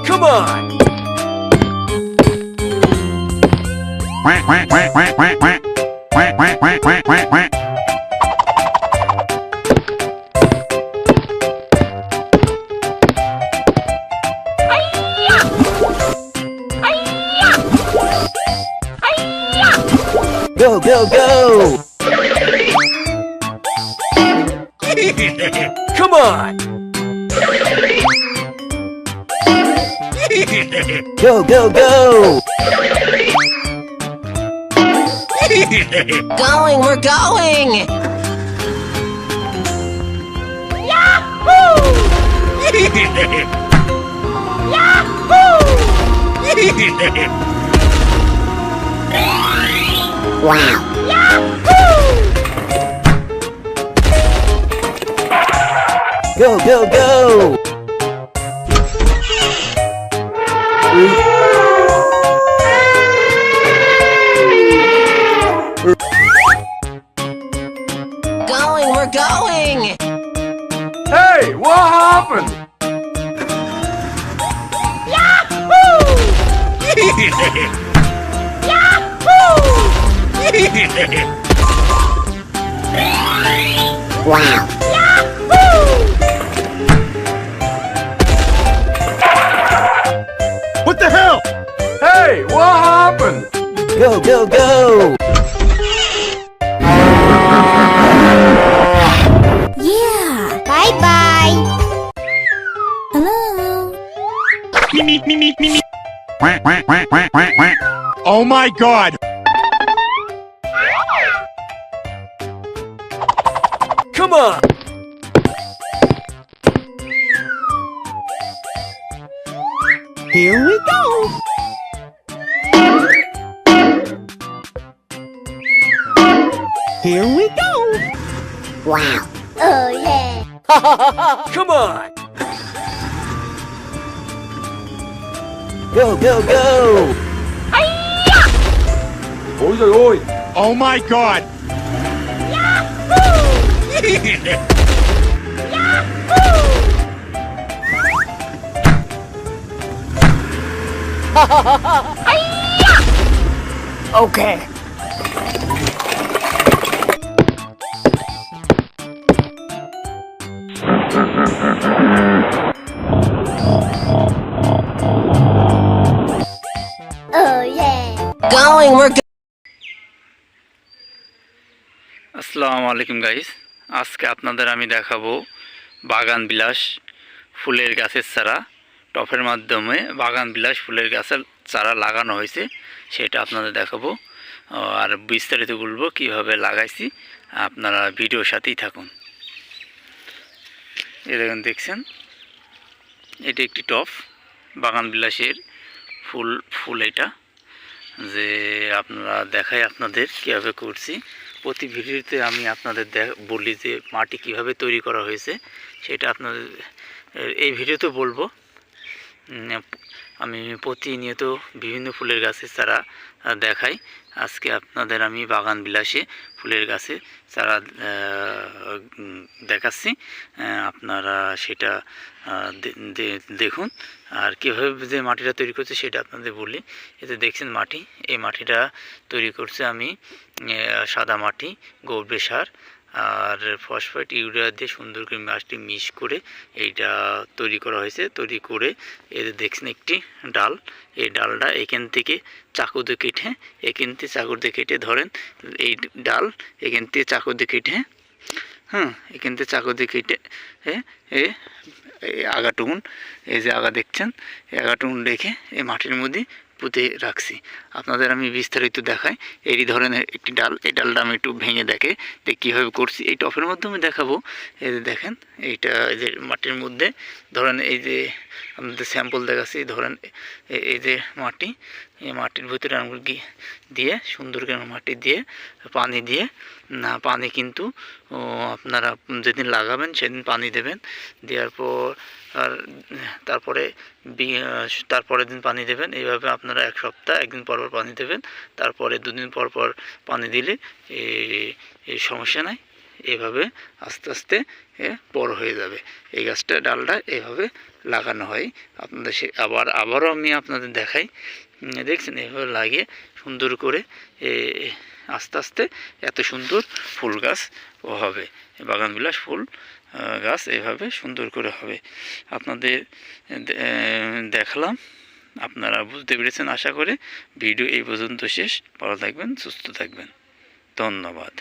Come on! Go, go, go! Come on! Go, go, go! Going, we're going! Wow! Go, go, go! Going, we're going! Hey, what happened? Wow! What the hell? Hey, what happened? Go, go, go! Yeah! Bye-bye! Hello? Oh my god! Come on! Here we go! Here we go! Wow! Oh yeah! Come on! Go, go, go! Ôi giời ơi! Oh my god! Okay. Oh yeah! Going, we're আসসালামু আলাইকুম guys, আজকে আপনাদের আমি দেখাবো বাগান বিলাস ফুলের গাছের চারা। টপের মাধ্যমে বাগান বিলাস ফুলের গাছের চারা লাগানো হয়েছে, সেটা আপনাদের দেখাবো আর বিস্তারিত বলবো কিভাবে লাগাইছি। আপনারা ভিডিওর সাথেই থাকুন। এই দেখছেন, এটি একটি টপ বাগান বিলাসের ফুল এটা যে আপনারা দেখাই আপনাদের কিভাবে করছি। প্রতি ভিডিওতে আমি আপনাদের বলি যে মাটি কিভাবে তৈরি করা হয়েছে, সেটা আপনাদের এই ভিডিওতে বলবো। আমি প্রতিনিয়ত বিভিন্ন ফুলের গাছের চারা দেখাই। আজকে আপনাদের আমি বাগান বিলাসে ফুলের গাছে চারা দেখাচ্ছি, আপনারা সেটা দেখুন। আর কীভাবে যে মাটিটা তৈরি করছে সেটা আপনাদের বলি। এতে দেখছেন মাটি, এই মাটিটা তৈরি করছে আমি সাদা মাটি, গোবর সার আর ফসফেট ইউরিয়া দিয়ে সুন্দর করে মাছটি মিক্স করে এইটা তৈরি করা হয়েছে। তৈরি করে এতে দেখছেন একটি ডাল, এই ডালটা এখান থেকে চাকু দিয়ে কেটে, এখান থেকে চাকু দিয়ে কেটে ধরেন এই ডাল এখান থেকে চাকু দিয়ে কেটে, এখান থেকে চাকু দিয়ে কেটে এই আগাটুকুন, এই যে আগা দেখছেন, এই আগাটুকুন রেখে এই মাটির মধ্যে পুঁতে রাখছি। আপনাদের আমি বিস্তারিত দেখাই। এই ধরনের একটি ডাল, এই ডালটা আমি একটু ভেঙে দেখে কীভাবে করছি এই টপের মাধ্যমে দেখাবো। এই যে দেখেন, এইটা এই যে মাটির মধ্যে ধরেন এই যে আপনাদের স্যাম্পল দেখাচ্ছি। ধরেন এই যে মাটি, এই মাটির ভিতরে আঙুল দিয়ে সুন্দর করে মাটি দিয়ে পানি দিয়ে না, পানি কিন্তু আপনারা যেদিন লাগাবেন সেদিন পানি দেবেন। দেওয়ার পর আর তারপরের দিন পানি দেবেন। এইভাবে আপনারা এক সপ্তাহ, একদিন পর পর পানি দেবেন। তারপরে দুদিন পর পর পানি দিলে এই সমস্যা নাই। এভাবে আস্তে আস্তে বড় হয়ে যাবে। এই গাছটা ডালটা এভাবে লাগানো হয়। আপনাদের আবারও আমি আপনাদের দেখাই, দেখছেন এভাবে লাগিয়ে সুন্দর করে আস্তে আস্তে এত সুন্দর ফুল গাছ হবে। বাগানবিলাস ফুল গাছ এভাবে সুন্দর করে হবে। আপনাদের দেখালাম, আপনারা বুঝতে পেরেছেন আশা করে। ভিডিও এই পর্যন্ত শেষ। ভালো থাকবেন, সুস্থ থাকবেন, ধন্যবাদ।